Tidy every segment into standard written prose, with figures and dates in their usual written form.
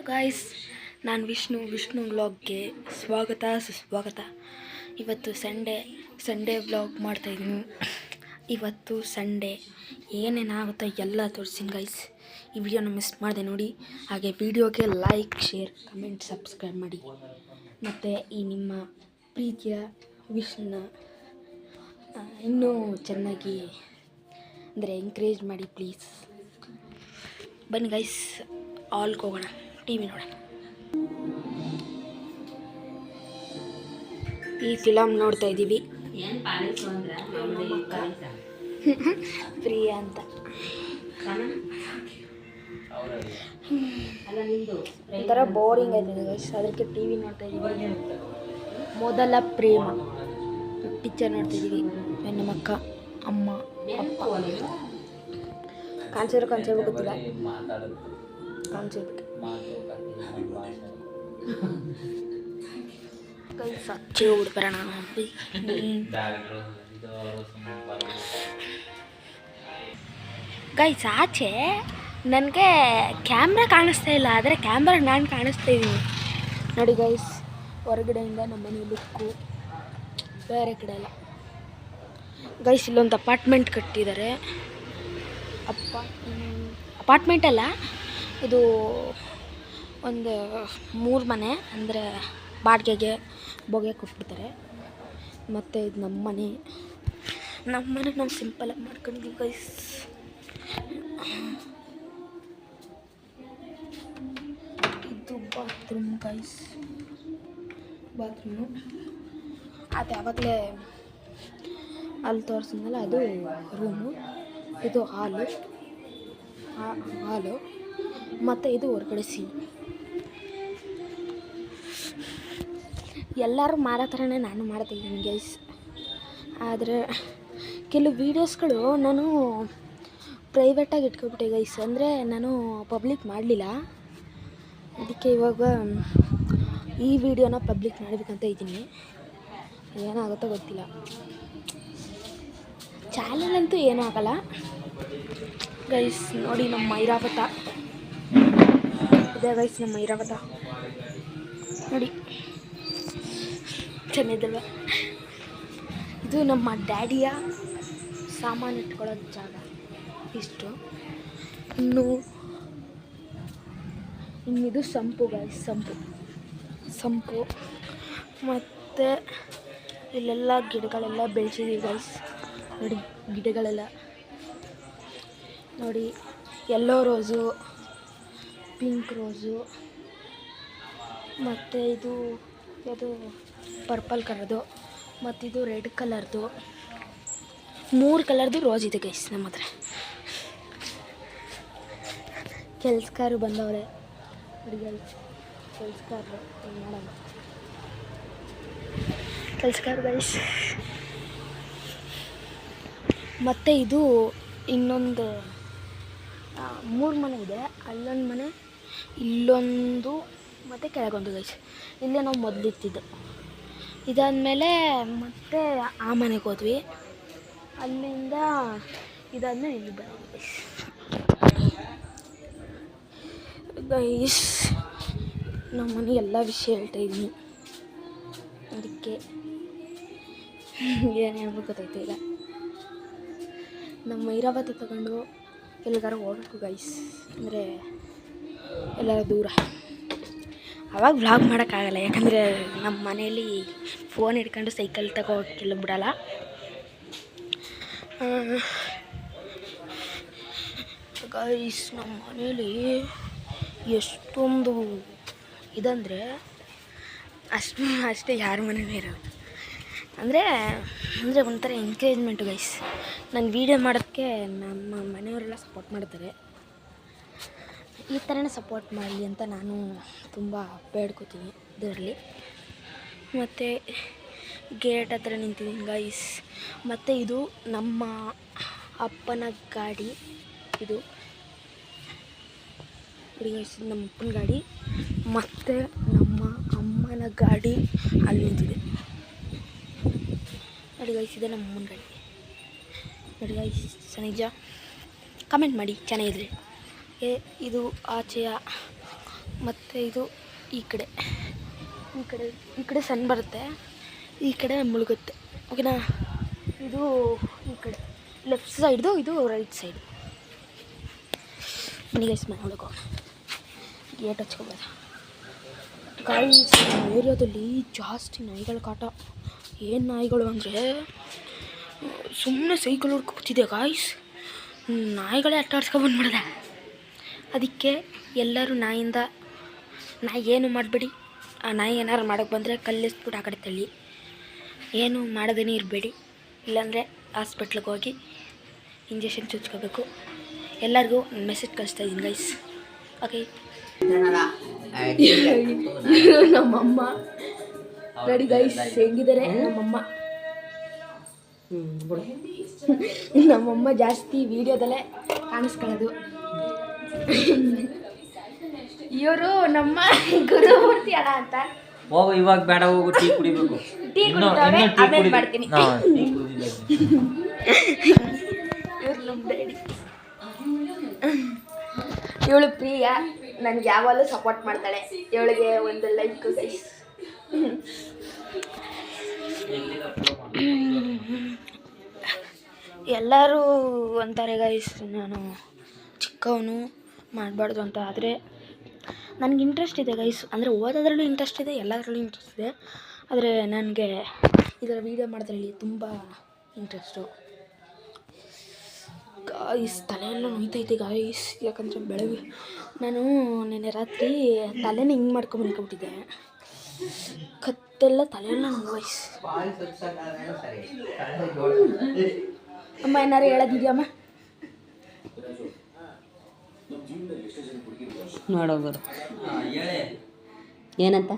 Guys, ನಾನು ವಿಷ್ಣು ವ್ಲಾಗ್ಗೆ ಸ್ವಾಗತ ಸುಸ್ವಾಗತ. ಇವತ್ತು ಸಂಡೇ ವ್ಲಾಗ್ ಮಾಡ್ತಾಯಿದ್ದೀನಿ. ಇವತ್ತು ಸಂಡೇ ಏನೇನಾಗುತ್ತೋ ಎಲ್ಲ ತೋರಿಸ್ತೀನಿ ಗಾಯ್ಸ್. ಈ ವಿಡಿಯೋನ ಮಿಸ್ ಮಾಡಿದೆ ನೋಡಿ. ಹಾಗೆ ವಿಡಿಯೋಗೆ ಲೈಕ್, ಶೇರ್, ಕಮೆಂಟ್, ಸಬ್ಸ್ಕ್ರೈಬ್ ಮಾಡಿ. ಮತ್ತು ಈ ನಿಮ್ಮ ಪ್ರೀತಿಯ ವಿಷ್ಣುನ ಇನ್ನೂ ಚೆನ್ನಾಗಿ ಅಂದರೆ ಎಂಕರೇಜ್ ಮಾಡಿ ಪ್ಲೀಸ್. ಬನ್ನಿ ಗೈಸ್, ಆಲ್ಗೆ ಹೋಗೋಣ, ಟಿ ವಿ ನೋಡೋಣ. ಈ ಫಿಲಮ್ ನೋಡ್ತಾ ಇದ್ದೀವಿ, ಪ್ರಿಯಾ ಅಂತ. ಒಂಥರ ಬೋರಿಂಗ್ ಆಯ್ತದೆ ಗೈಸ್, ಅದಕ್ಕೆ ಟಿ ವಿ ನೋಡ್ತಾ ಇದ್ದೀವಿ. ಮೊದಲ ಪ್ರೇಮ ಪಿಕ್ಚರ್ ನೋಡ್ತಾ ಇದ್ದೀವಿ. ನಮ್ಮ ಅಕ್ಕ, ಅಮ್ಮ, ಅಪ್ಪ. ಕಾಣಿಸಿರೋ ಗೊತ್ತಿಲ್ಲ, ಕಾಣಿಸಿರ್ಬೇಕು. ಕೈ ಸಚ್ಚಿ ಹೋಗ್ಬಿಡ್ಬರೋಣ. ಗೈಸ್, ಆಚೆ ನನಗೆ ಕ್ಯಾಮ್ರಾ ಕಾಣಿಸ್ತಾ ಇಲ್ಲ, ಆದರೆ ಕ್ಯಾಮ್ರಾ ನಾನು ಕಾಣಿಸ್ತಾ ಇದ್ದೀನಿ ನೋಡಿ ಗೈಸ್. ಹೊರಗಡೆಯಿಂದ ನಮ್ಮ ಮನೆ ಲುಕ್ಕು ಬೇರೆ ಕಡೆ ಎಲ್ಲ. ಗೈಸ್, ಇಲ್ಲೊಂದು ಅಪಾರ್ಟ್ಮೆಂಟ್ ಕಟ್ಟಿದ್ದಾರೆ. ಅಪಾರ್ಟ್ಮೆಂಟ್ ಅಲ್ಲ, ಇದು ಒಂದು 3 ಮನೆ, ಅಂದರೆ ಬಾಡಿಗೆಗೆ ಬೊಗೆ ಕೊಟ್ಬಿಡ್ತಾರೆ. ಮತ್ತು ಇದು ನಮ್ಮ ಮನೆ ನಾವು ಸಿಂಪಲಾಗಿ ಮಾಡ್ಕೊಂಡಿದ್ದೀವಿ ಗೈಸ್. ಇದು ಬಾತ್ರೂಮ್ ಗೈಸ್, ಬಾತ್ರೂಮು. ಅದು ಯಾವಾಗಲೇ ಅಲ್ಲಿ ತೋರಿಸಿದ್ನಲ್ಲ, ಅದು ರೂಮು. ಇದು ಹಾಲು ಮತ್ತು ಇದು ಹೊರಗಡೆ ಸೀನ್. ಎಲ್ಲರೂ ಮಾಡೋ ಥರನೇ ನಾನು ಮಾಡ್ತಾಯಿದ್ದೀನಿ ಗೈಸ್. ಆದರೆ ಕೆಲವು ವೀಡಿಯೋಸ್ಗಳು ನಾನು ಪ್ರೈವೇಟಾಗಿ ಇಟ್ಕೊಬಿಟ್ಟೆ ಗೈಸ್, ಅಂದರೆ ನಾನು ಪಬ್ಲಿಕ್ ಮಾಡಲಿಲ್ಲ. ಅದಕ್ಕೆ ಇವಾಗ ಈ ವಿಡಿಯೋನ ಪಬ್ಲಿಕ್ ಮಾಡಬೇಕಂತ ಇದ್ದೀನಿ. ಏನಾಗುತ್ತೋ ಗೊತ್ತಿಲ್ಲ. ಚಾನಲ್ ಅಂತೂ ಏನೂ ಆಗಲ್ಲ ಗೈಸ್. ನೋಡಿ, ನಮ್ಮ ಐರಾವತ ಇದೆ ಗೈಸ್, ನಮ್ಮ ಐರಾವತ ನೋಡಿ, ಚೆನ್ನಾಗಿದಲ್ವ? ಇದು ನಮ್ಮ ಡ್ಯಾಡಿಯ ಸಾಮಾನು ಇಟ್ಕೊಳ್ಳೋದು ಜಾಗ. ಇಷ್ಟು ಇನ್ನಿದು ಸಂಪು ಗೈಸ್, ಸಂಪು. ಮತ್ತು ಇಲ್ಲೆಲ್ಲ ಗಿಡಗಳೆಲ್ಲ ಬೆಳೆಸಿದ್ದೀವಿ ಗೈಸ್. ನೋಡಿ, ಗಿಡಗಳೆಲ್ಲ ನೋಡಿ, ಯೆಲ್ಲೋ ರೋಸು, ಪಿಂಕ್ ರೋಸು, ಮತ್ತು ಇದು ಪರ್ಪಲ್ ಕಲರ್ದು, ಮತ್ತಿದು ರೆಡ್ ಕಲರ್ದು. 3 ಕಲರ್ದು ರೋಸ್ ಇದೆ ಗೈಸ್ ನಮ್ಮ ಹತ್ರ. ಕೆಲಸಗಾರರು ಬಂದವ್ರೆ ನೋಡಿ ಗೈಸ್, ಕೆಲಸಗಾರರು ಮಾಡೋಣ, ಕೆಲಸಗಾರರು ಗೈಸ್. ಮತ್ತು ಇದು ಇನ್ನೊಂದು 3 ಮನೆ ಇದೆ. ಅಲ್ಲೊಂದು ಮನೆ, ಇಲ್ಲೊಂದು, ಮತ್ತು ಕೆಳಗೊಂದು ಗೈಸ್. ಇಲ್ಲೇ ನಾವು ಮೊದಲಿತ್ತಿದ್ದು. ಇದಾದಮೇಲೆ ಮತ್ತೆ ಆ ಮನೆಗೆ ಹೋದ್ವಿ. ಅಲ್ಲಿಂದ ಇದಾದಮೇಲೆ ಇಲ್ಲಿ ಬಂದ್ವಿ ಗೈಸ್. ನಮ್ಮ ಮನೆ ಎಲ್ಲ ವಿಷಯ ಹೇಳ್ತಾಯಿದ್ದೀನಿ, ಅದಕ್ಕೆ ಏನು ಹೇಳ್ಬೇಕು ಗೊತ್ತಾಯ್ತಿಲ್ಲ. ನಮ್ಮ ಐರಾವತ ತಗೊಂಡು ಎಲ್ಲಿಗಾರು ಹೋಗ್ಬೇಕು ಗೈಸ್, ಅಂದರೆ ಎಲ್ಲರ ದೂರ. ಅವಾಗ ವ್ಲಾಗ್ ಮಾಡೋಕ್ಕಾಗಲ್ಲ, ಯಾಕಂದರೆ ನಮ್ಮ ಮನೇಲಿ ಫೋನ್ ಹಿಡ್ಕೊಂಡು ಸೈಕಲ್ ತಗೋಕ್ಕೆಲ್ಲ ಬಿಡಲ್ಲ. ಗೈಸ್, ನಮ್ಮ ಮನೇಲಿ ಎಷ್ಟೊಂದು ಇದಂದರೆ ಅಷ್ಟೇ ಯಾರ ಮನೇಲೂ ಇರೋದು. ಅಂದರೆ ಒಂಥರ ಎಂಕರೇಜ್ಮೆಂಟು ಗೈಸ್. ನಾನು ವೀಡಿಯೋ ಮಾಡೋಕ್ಕೆ ನಮ್ಮ ಮನೆಯವರೆಲ್ಲ ಸಪೋರ್ಟ್ ಮಾಡ್ತಾರೆ. ಈ ಥರನೇ ಸಪೋರ್ಟ್ ಮಾಡಲಿ ಅಂತ ನಾನು ತುಂಬ ಬೇಡ್ಕೋತೀನಿ ಇದರಲ್ಲಿ. ಮತ್ತು ಗೇಟ್ ಹತ್ರ ನಿಂತಿದ್ದೀನಿ ಗೈಸ್. ಮತ್ತು ಇದು ನಮ್ಮ ಅಪ್ಪನ ಗಾಡಿ. ಇದು ಗೈಸ್, ನಮ್ಮ ಅಪ್ಪನ ಗಾಡಿ. ಮತ್ತು ನಮ್ಮ ಅಮ್ಮನ ಗಾಡಿ ಅಲ್ಲಿ ನಿಂತಿದೆ ನೋಡಿ ಗೈಸ್. ಇದೆ ನಮ್ಮ ಅಮ್ಮನ ಗಾಡಿ ನೋಡಿ ಗೈಸ್. ನಿಜ ಕಮೆಂಟ್ ಮಾಡಿ ಚೆನ್ನಾಗಿದ್ರೆ. ಇದು ಆಚೆಯ ಮತ್ತು ಇದು ಈ ಕಡೆ ಸಣ್ಣ ಬರುತ್ತೆ, ಈ ಕಡೆ ಮುಳುಗುತ್ತೆ. ಓಕೆನಾ? ಇದು ಈ ಕಡೆ ಲೆಫ್ಟ್ ಸೈಡ್ದು, ಇದು ರೈಟ್ ಸೈಡ್. ಗೈಸ್ ಮನೆ ಒಳಗೆ ಗೇಟ್ ಹಚ್ಕೋಬೋದ. ಗಾಯ್ಸ್ ಏರಿಯಾದಲ್ಲಿ ಜಾಸ್ತಿ ನಾಯಿಗಳ ಕಾಟ. ಏನು ನಾಯಿಗಳು ಅಂದರೆ ಸುಮ್ಮನೆ ಸೈಕಲ್ ಹುಡ್ಕೊತಿದೆ ಗಾಯ್ಸ್. ನಾಯಿಗಳೇ ಅಟ್ಟಾಡ್ಸ್ಕೊಬಂದ್ಬಿಡ್ದೆ. ಅದಕ್ಕೆ ಎಲ್ಲರೂ ನಾಯಿ ಏನು ಮಾಡಬೇಡಿ. ಆ ನಾಯಿ ಏನಾರು ಮಾಡೋಕ್ಕೆ ಬಂದರೆ ಕಲ್ಲಿಸ್ಬಿಟ್ಟು ಆ ಕಡೆ ತಳ್ಳಿ. ಏನು ಮಾಡೋದೇನೇ ಇರಬೇಡಿ, ಇಲ್ಲಾಂದರೆ ಹಾಸ್ಪಿಟ್ಲಿಗೆ ಹೋಗಿ ಇಂಜೆಕ್ಷನ್ ಚುಚ್ಕೋಬೇಕು. ಎಲ್ಲರಿಗೂ ಮೆಸೇಜ್ ಕಳಿಸ್ತಾ ಇದ್ದೀನಿ ಗೈಸ್. ಓಕೆ, ನಮ್ಮಮ್ಮ ನೋಡಿ ಗೈಸ್ ಹೆಂಗಿದ್ದಾರೆ ನಮ್ಮಮ್ಮ. ನಮ್ಮಮ್ಮ ಜಾಸ್ತಿ ವಿಡಿಯೋದಲ್ಲೇ ಕಾಣಿಸ್ಕೊಳ್ಳೋದು. ಇವರು ನಮ್ಮ ಗುರುಮೂರ್ತಿ ಅಣ್ಣ ಅಂತ. ಹೋಗು, ಇವಾಗ ಬೇಡ, ಹೋಗು, ಟೀ ಕುಡಿಬೇಕು. ಟೀ ಕುಡಿತಾವೆ, ಆಮೇಲೆ ಮಾಡ್ತೀನಿ. ಇವ್ರು ನಮ್ಮ ಡ್ಯಾಡಿ. ಇವಳು ಪ್ರಿಯಾ, ನನಗೆ ಯಾವಾಗಲೂ ಸಪೋರ್ಟ್ ಮಾಡ್ತಾಳೆ. ಇವಳಿಗೆ ಒಂದು ಲೈಕ್ ಗೈಸ್. ಎಲ್ಲರೂ ಅಂತಾರೆ ಗೈಸ್ ನಾನು ಚಿಕ್ಕವನು ಮಾಡಬಾರ್ದು ಅಂತ. ಆದರೆ ನನಗೆ ಇಂಟ್ರೆಸ್ಟ್ ಇದೆ ಗೈಸ್. ಅಂದರೆ ಓದೋದ್ರಲ್ಲೂ ಇಂಟ್ರೆಸ್ಟ್ ಇದೆ, ಎಲ್ಲದರಲ್ಲೂ ಇಂಟ್ರೆಸ್ಟ್ ಇದೆ. ಆದರೆ ನನಗೆ ಇದರ ವೀಡಿಯೋ ಮಾಡೋದ್ರಲ್ಲಿ ತುಂಬ ಇಂಟ್ರೆಸ್ಟು ಗಾಯ್ಸ್. ತಲೆಯೆಲ್ಲ ನೋಯ್ತೈತೆ ಗಾಯ್ಸ್. ಯಾಕಂದರೆ ಬೆಳಗ್ಗೆ ನಾನು ನೆನ್ನೆ ರಾತ್ರಿ ತಲೆನ ಹಿಂಗೆ ಮಾಡ್ಕೊಂಬಂದ್ಬಿಟ್ಟಿದ್ದೆ. ಕತ್ತೆಲ್ಲ ತಲೆಯೆಲ್ಲ ನೋವು ಗಾಯ್ಸ್. ಅಮ್ಮ ಏನಾರು ಹೇಳೋದಿದೆಯಮ್ಮ? ನೋಡೋಗೋರು ಏನಂತ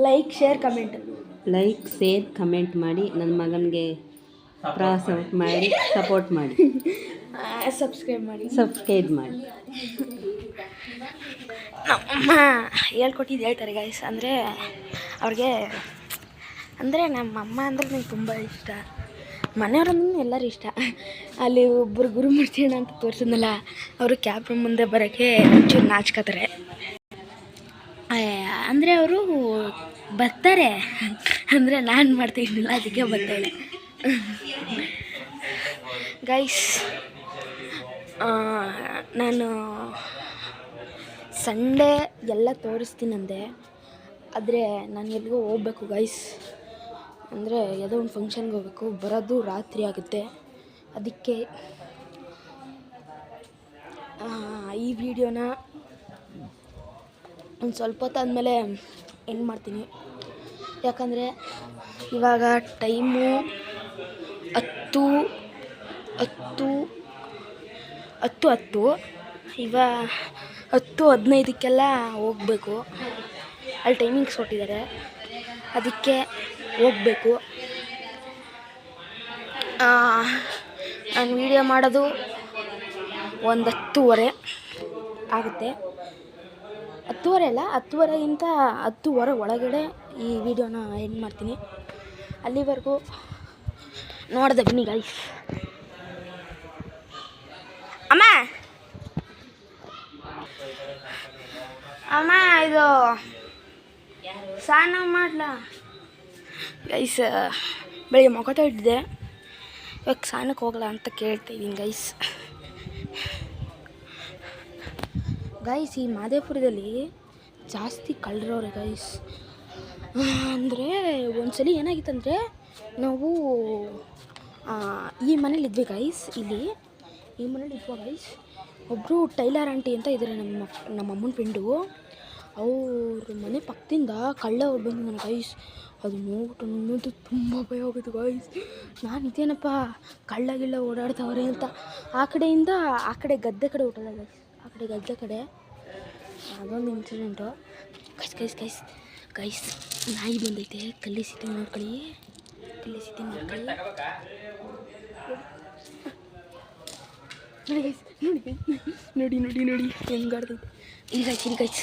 ಲೈಕ್ ಶೇರ್ ಕಮೆಂಟ್ ಮಾಡಿ ನನ್ನ ಮಗನಿಗೆ ಸಪೋರ್ಟ್ ಮಾಡಿ ಸಬ್ಸ್ಕ್ರೈಬ್ ಮಾಡಿ. ನಮ್ಮಮ್ಮ ಹೇಳ್ಕೊಟ್ಟಿದ್ದು ಹೇಳ್ತಾರೆ ಗಾಯ್ಸ್. ಅಂದರೆ ಅವ್ರಿಗೆ ನಮ್ಮಮ್ಮ ಅಂದರೆ ನಂಗೆ ತುಂಬ ಇಷ್ಟ. ಮನೆಯವ್ರಂದ್ರೆ ಎಲ್ಲರೂ ಇಷ್ಟ. ಅಲ್ಲಿ ಒಬ್ಬರು ಗುರುಮೂರ್ತಿ ಅಣ್ಣ ಅಂತ ತೋರಿಸಿದ್ನಲ್ಲ, ಅವರು ಕ್ಯಾಮ್ರಾ ಮುಂದೆ ಬರೋಕ್ಕೆ ಒಂಚೂರು ನಾಚ್ಕೋತಾರೆ. ಅಂದರೆ ಅವರು ಬರ್ತಾರೆ, ಅಂದರೆ ನಾನು ಮಾಡ್ತಿದ್ದಿಲ್ಲ, ಅದಕ್ಕೆ ಬರ್ತಾಯಿಲ್ಲ ಗೈಸ್. ನಾನು ಸಂಡೇ ಎಲ್ಲ ತೋರಿಸ್ತೀನಂದೆ, ಆದರೆ ನಾನು ಎಲ್ಲಿಗೂ ಹೋಗ್ಬೇಕು ಗೈಸ್. ಅಂದರೆ ಯಾವುದೋ ಒಂದು ಫಂಕ್ಷನ್ಗೆ ಹೋಗ್ಬೇಕು, ಬರೋದು ರಾತ್ರಿ ಆಗುತ್ತೆ. ಅದಕ್ಕೆ ಈ ವಿಡಿಯೋನ ಒಂದು ಸ್ವಲ್ಪ ಹೊತ್ತಾದಮೇಲೆ ಎಂಡ್ ಮಾಡ್ತೀನಿ. ಯಾಕಂದರೆ ಇವಾಗ ಟೈಮು 10 ಇವಾಗ 10:15 ಹೋಗಬೇಕು. ಅಲ್ಲಿ ಟೈಮಿಂಗ್ಸ್ ಕೊಟ್ಟಿದ್ದಾರೆ, ಅದಕ್ಕೆ ಹೋಗಬೇಕು. ನಾನು ವೀಡಿಯೋ ಮಾಡೋದು ಒಂದು 10:30 ಆಗುತ್ತೆ. 10:30 ಅಲ್ಲ, 10:30ಗಿಂತ 10:15 ಒಳಗಡೆ ಈ ವಿಡಿಯೋನ ಎಂಡ್ ಮಾಡ್ತೀನಿ. ಅಲ್ಲಿವರೆಗೂ ನೋಡಿದೆ ಬನ್ನಿ ಗೈಸ್. ಅಮ್ಮ ಇದು ಸ್ನಾನ ಮಾಡ್ಲಾ ಗೈಸ್? ಬೆಳಿಗ್ಗೆ ಮುಖ ತೊಳೆದಿದ್ದೆ, ಇವಾಗ ಸ್ನಾನಕ್ಕೆ ಹೋಗಲ್ಲ ಅಂತ ಕೇಳ್ತಾಯಿದ್ದೀನಿ ಗೈಸ್. ಈ ಮಾದೇಪುರದಲ್ಲಿ ಜಾಸ್ತಿ ಕಳ್ಳರವ್ರೆ ಗೈಸ್. ಅಂದರೆ ಒಂದ್ಸಲಿ ಏನಾಗಿತ್ತಂದರೆ, ನಾವು ಈ ಮನೇಲಿ ಇದ್ವಿ ಗೈಸ್. ಈ ಮನೇಲಿ ಇದ್ವಿ ಗೈಸ್. ಒಬ್ಬರು ಟೈಲರ್ ಆಂಟಿ ಅಂತ ಇದ್ದಾರೆ, ನಮ್ಮ ಅಮ್ಮನ ಫ್ರೆಂಡು. ಅವ್ರ ಮನೆ ಪಕ್ಕದಿಂದ ಕಳ್ಳ ಅವ್ರು ಬಂದಿದ್ದಾನೆ ಗೈಸ್. ಅದು ನೋಡ್ಬಿಟ್ಟು ನನ್ನದು ತುಂಬ ಭಯ ಆಗೋದು ಗೈಸ್. ನಾನು ಇದೇನಪ್ಪ ಕಳ್ಳ ಓಡಾಡ್ತವ್ರೆ ಅಂತ ಆ ಕಡೆ ಗದ್ದೆ ಕಡೆ ಹೊಟ್ಟೋದ ಗೈಸ್. ಆ ಕಡೆ ಗದ್ದೆ ಕಡೆ ಅದೊಂದು ಇನ್ಸಿಡೆಂಟು ಗೈಸ್. ನಾಯಿ ಬಂದೈತೆ, ಕಲ್ಲಿಸಿದ್ದೆ ನೋಡ್ಕೊಳ್ಳಿ. ನೋಡಿ ಹೆಂಗಾಡ್ತೈತೆ. ಇಲ್ಲಿ ಗೈಸ್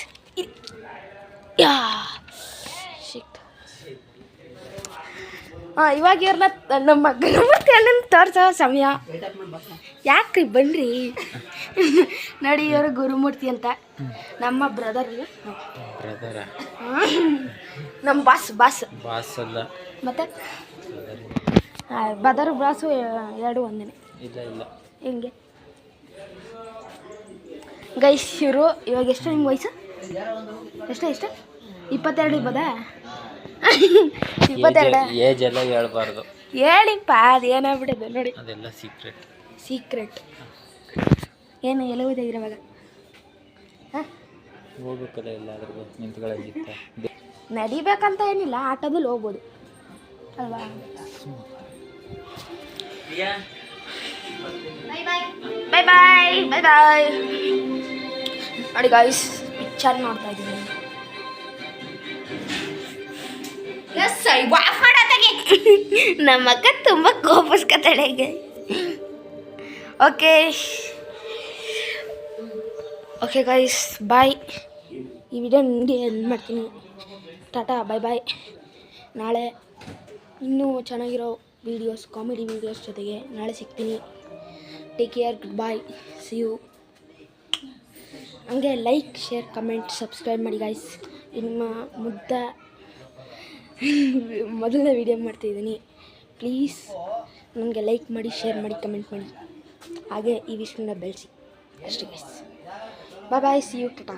ಇವಾಗ ಇವ್ರನ್ನ ನಮ್ಮ ಗುರುಮೂರ್ತಿ ಅಣ್ಣನ ತೋರಿಸೋ ಸಮಯ. ಯಾಕ್ರಿ ಬನ್ನಿರಿ, ನೋಡಿ ಇವರು ಗುರುಮೂರ್ತಿ ಅಂತ ನಮ್ಮ ಬ್ರದರ್ ನಮ್ಮ ಬಾಸ್ ಅಲ್ಲ ಮತ್ತೆ ಬ್ರದರ್ ಬಾಸು ಎರಡು ಒಂದೇನೆ ಇಲ್ಲ ಹೆಂಗೆ ಗೈಸ್ ಇವರು ಇವಾಗ ಎಷ್ಟು ನಿಮ್ಮ ವಯಸ್ಸು ಎಷ್ಟು 22 ಇರ್ಬೋದಾ 22 ಏಜ್ ಎಲ್ಲ ಹೇಳ್ಬಾರ್ದು ಹೇಳಿಪ್ಪ ಅದು ಏನಾಗ್ಬಿಟ್ಟಿದೆ ನೋಡಿ ಅದೆಲ್ಲ ಸೀಕ್ರೆಟ್ ಏನು ಎಲ್ಲ ಹೋಗ್ತಾಯಿದ್ದೀರ ಇವಾಗ ಹಾಂ ಹೋಗ್ಬೇಕಲ್ಲ ಎಲ್ಲಾದ್ರೂ ನಿಂತ್ಕೊಳ್ಳೋದಿತ್ತ ನಡಿಬೇಕಂತ ಏನಿಲ್ಲ ಆಟೋದಲ್ಲಿ ಹೋಗ್ಬೋದು ಅಲ್ವಾ ಬಾಯ್ ಬಾಯ್ ನೋಡಿ ಗಾಯ್ಸ್ ಪಿಕ್ಚರ್ ನೋಡ್ತಾ ಇದ್ದೀನಿ ನಮ್ಮ ಅಕ್ಕ ತುಂಬ ಕೋಪಿಸ್ಕೊತಾಳೆ ಓಕೆ ಗಾಯ್ಸ್ ಬಾಯ್ ಈ ವಿಡಿಯೋ ನಿಮಗೆ ಎಂಡ್ ಮಾಡ್ತೀನಿ ಟಾಟಾ ಬಾಯ್ ನಾಳೆ ಇನ್ನೂ ಚೆನ್ನಾಗಿರೋ ವೀಡಿಯೋಸ್ ಕಾಮಿಡಿ ವೀಡಿಯೋಸ್ ಜೊತೆಗೆ ನಾಳೆ ಸಿಗ್ತೀನಿ take care good bye see you ಹಂಗೆ ಲೈಕ್ ಶೇರ್ ಕಮೆಂಟ್ ಸಬ್ಸ್ಕ್ರೈಬ್ ಮಾಡಿ ಗಾಯ್ಸ್ ನಿಮ್ಮ ಮೊದಲನೇ ವೀಡಿಯೋ ಮಾಡ್ತಾಯಿದ್ದೀನಿ ಪ್ಲೀಸ್ ನನಗೆ ಲೈಕ್ ಮಾಡಿ ಶೇರ್ ಮಾಡಿ ಕಮೆಂಟ್ ಮಾಡಿ ಹಾಗೆ ಈ ವಿಷಯನ ಬೆಳೆಸಿ ಅಷ್ಟೇ guys bye see you Tata